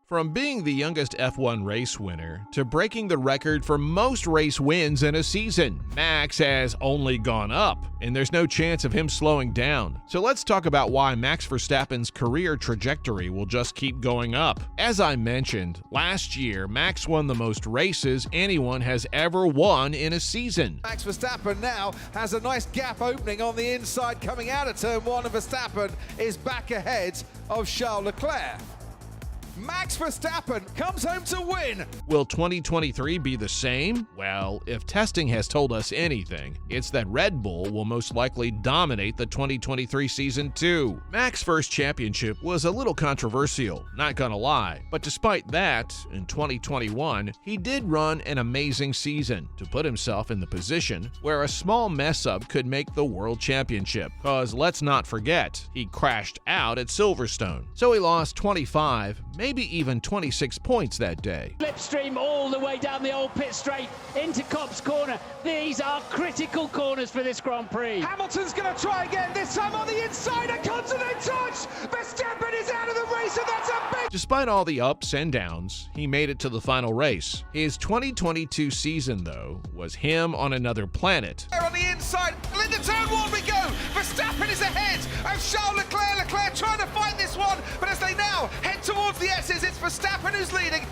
From being the youngest F1 race winner to breaking the record for most race wins in a season, Max has only gone up, and there's no chance of him slowing down. So let's talk about why Max Verstappen's career trajectory will just keep going up. As I mentioned, last year, Max won the most races anyone has ever won in a season. Max Verstappen now has a nice gap opening on the inside coming out of turn one, and Verstappen is back ahead of Charles Leclerc. Max Verstappen comes home to win. Will 2023 be the same? Well, if testing has told us anything, it's that Red Bull will most likely dominate the 2023 season too. Max's first championship was a little controversial, not gonna lie, but despite that, in 2021, he did run an amazing season to put himself in the position where a small mess-up could make the World Championship. Cause let's not forget, he crashed out at Silverstone, so he lost 25, maybe even 26 points that day. Slipstream all the way down the old pit straight into Copse Corner. These are critical corners for this Grand Prix. Hamilton's going to try again, this time on the inside, a continent touch! Verstappen is out of the race, and that's a big... Despite all the ups and downs, he made it to the final race. His 2022 season, though, was him on another planet. On the inside, into turn one we go! Verstappen is ahead of Charles Leclerc. Leclerc trying to fight this one, but as they now head towards the S's, it's Verstappen who's leading.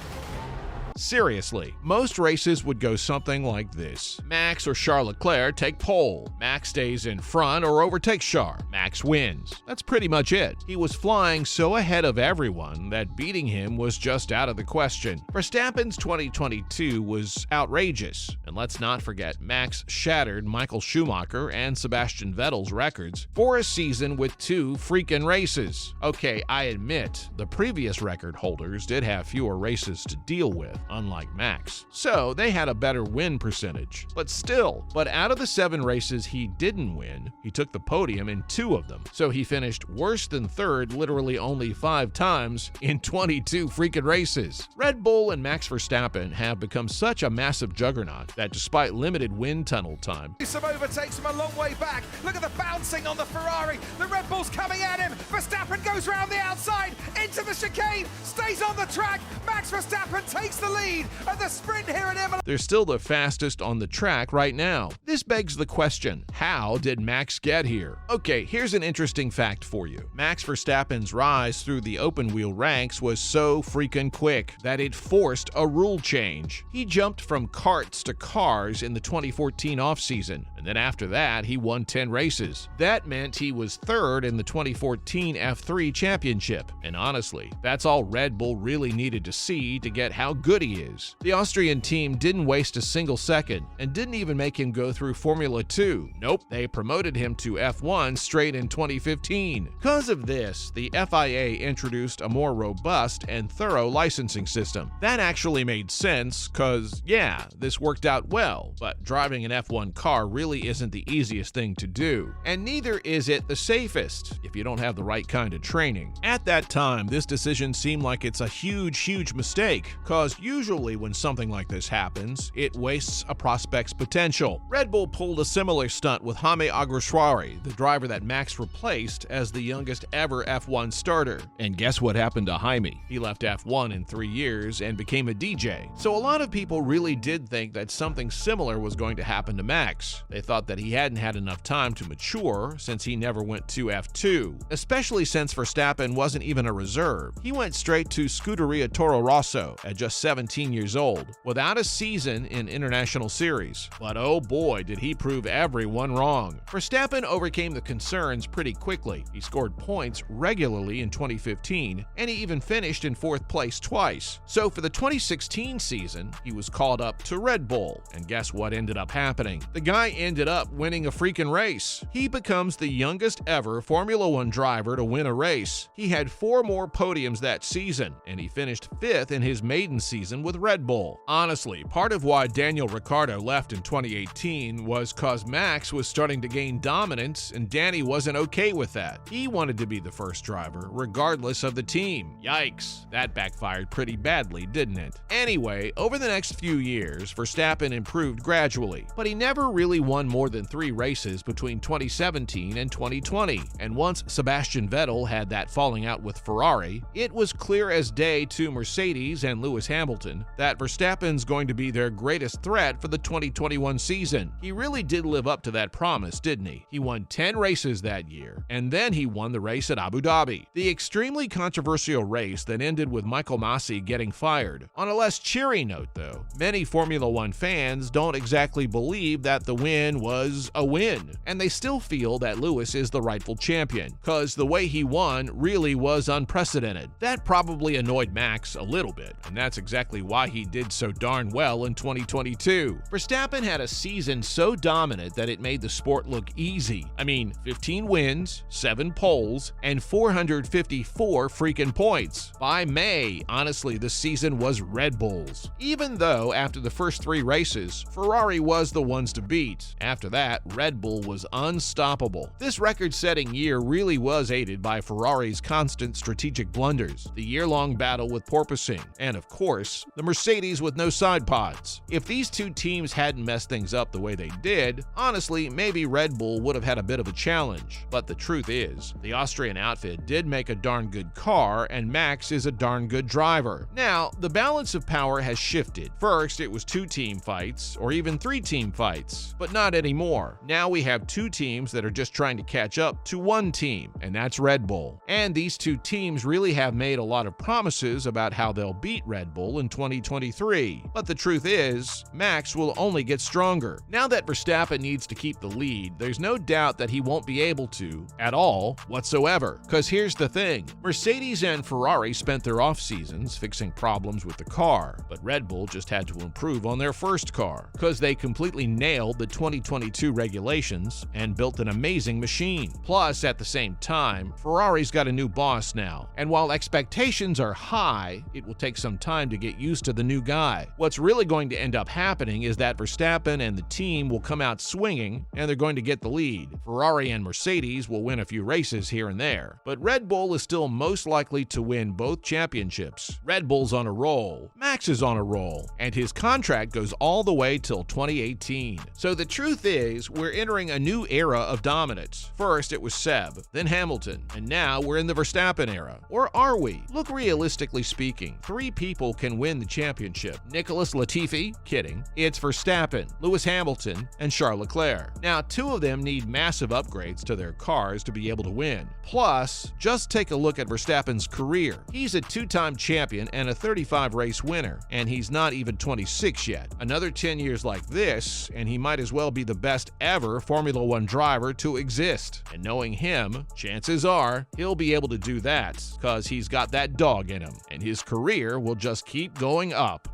Seriously, most races would go something like this. Max or Charles Leclerc take pole. Max stays in front or overtakes Charles. Max wins. That's pretty much it. He was flying so ahead of everyone that beating him was just out of the question. Verstappen's 2022 was outrageous. And let's not forget, Max shattered Michael Schumacher and Sebastian Vettel's records for a season with 2 freaking races. Okay, I admit, the previous record holders did have fewer races to deal with, unlike Max, so they had a better win percentage. But out of the 7 races he didn't win, he took the podium in 2 of them, so he finished worse than third literally only 5 times in 22 freaking races. Red Bull and Max Verstappen have become such a massive juggernaut that despite limited wind tunnel time, Some overtakes him a long way back. Look at the bouncing on the Ferrari. The Red Bull's coming at him. Verstappen goes round the outside into the chicane, stays on the track. Max Verstappen takes the lead at the sprint here at Imola. they're still the fastest on the track right now. This begs the question, how did Max get here? Okay, here's an interesting fact for you. Max Verstappen's rise through the open wheel ranks was so freaking quick that it forced a rule change. He jumped from karts to cars in the 2014 offseason, and then after that, he won 10 races. That meant he was third in the 2014 F3 championship, and honestly, that's all Red Bull really needed to see to get how good he is. The Austrian team didn't waste a single second and didn't even make him go through Formula 2. Nope, they promoted him to F1 straight in 2015. Because of this, the FIA introduced a more robust and thorough licensing system. That actually made sense because, yeah, this worked out well, but driving an F1 car really isn't the easiest thing to do. And neither is it the safest if you don't have the right kind of training. At that time, this decision seemed like it's a huge mistake, cause usually when something like this happens, it wastes a prospect's potential. Red Bull pulled a similar stunt with Jaime Alguersuari, the driver that Max replaced as the youngest ever F1 starter. And guess what happened to Jaime? He left F1 in 3 years and became a DJ. So a lot of people really did think that something similar was going to happen to Max. They thought that he hadn't had enough time to mature since he never went to F2, especially since Verstappen wasn't even a reserve. He went straight to Scuderia Toro Rosso at just 17 years old, without a season in International Series. But oh boy, did he prove everyone wrong. Verstappen overcame the concerns pretty quickly. He scored points regularly in 2015, and he even finished in 4th place twice. So for the 2016 season, he was called up to Red Bull, and guess what ended up happening? The guy ended up winning a freaking race. He becomes the youngest ever Formula 1 driver to win a race. He had 4 more podiums that season, and he finished 5th in his maiden season with Red Bull. Honestly, part of why Daniel Ricciardo left in 2018 was cause Max was starting to gain dominance and Danny wasn't okay with that. He wanted to be the first driver, regardless of the team. Yikes, that backfired pretty badly, didn't it? Anyway, over the next few years, Verstappen improved gradually, but he never really won more than 3 races between 2017 and 2020. And once Sebastian Vettel had that falling out with Ferrari, it was clear as day say to Mercedes and Lewis Hamilton that Verstappen's going to be their greatest threat for the 2021 season. He really did live up to that promise, didn't he? He won 10 races that year, and then he won the race at Abu Dhabi. The extremely controversial race that ended with Michael Masi getting fired. On a less cheery note, though, many Formula One fans don't exactly believe that the win was a win, and they still feel that Lewis is the rightful champion, cause the way he won really was unprecedented. That probably annoyed Max a little bit, and that's exactly why he did so darn well in 2022. Verstappen had a season so dominant that it made the sport look easy. I mean, 15 wins, 7 poles, and 454 freaking points. By May, honestly, the season was Red Bull's. Even though after the first 3 races, Ferrari was the ones to beat. After that, Red Bull was unstoppable. This record-setting year really was aided by Ferrari's constant strategic blunders, the year-long battle with porpoising, and of course, the Mercedes with no side pods. If these two teams hadn't messed things up the way they did, honestly, maybe Red Bull would have had a bit of a challenge. But the truth is, the Austrian outfit did make a darn good car, and Max is a darn good driver. Now, the balance of power has shifted. First, it was 2 team fights, or even 3 team fights, but not anymore. Now we have 2 teams that are just trying to catch up to 1 team, and that's Red Bull. And these 2 teams really have made a lot of promises about how they'll beat Red Bull in 2023. But the truth is, Max will only get stronger. Now that Verstappen needs to keep the lead, there's no doubt that he won't be able to, at all, whatsoever. Cause here's the thing, Mercedes and Ferrari spent their off seasons fixing problems with the car, but Red Bull just had to improve on their first car, cause they completely nailed the 2022 regulations and built an amazing machine. Plus, at the same time, Ferrari's got a new boss now, and while expectations are high, it will take some time to get used to the new guy. What's really going to end up happening is that Verstappen and the team will come out swinging, and they're going to get the lead. Ferrari and Mercedes will win a few races here and there, but Red Bull is still most likely to win both championships. Red Bull's on a roll, Max is on a roll, and his contract goes all the way till 2018. So the truth is, we're entering a new era of dominance. First, it was Seb, then Hamilton, and now we're in the Verstappen era. Or are we? Look, realistically speaking, 3 people can win the championship. Nicholas Latifi? Kidding. It's Verstappen, Lewis Hamilton, and Charles Leclerc. Now, 2 of them need massive upgrades to their cars to be able to win. Plus, just take a look at Verstappen's career. He's a 2-time champion and a 35-race winner, and he's not even 26 yet. Another 10 years like this, and he might as well be the best ever Formula One driver to exist. And knowing him, chances are he'll be able to do that, cause he's got that dog in him, and his career will just keep going up.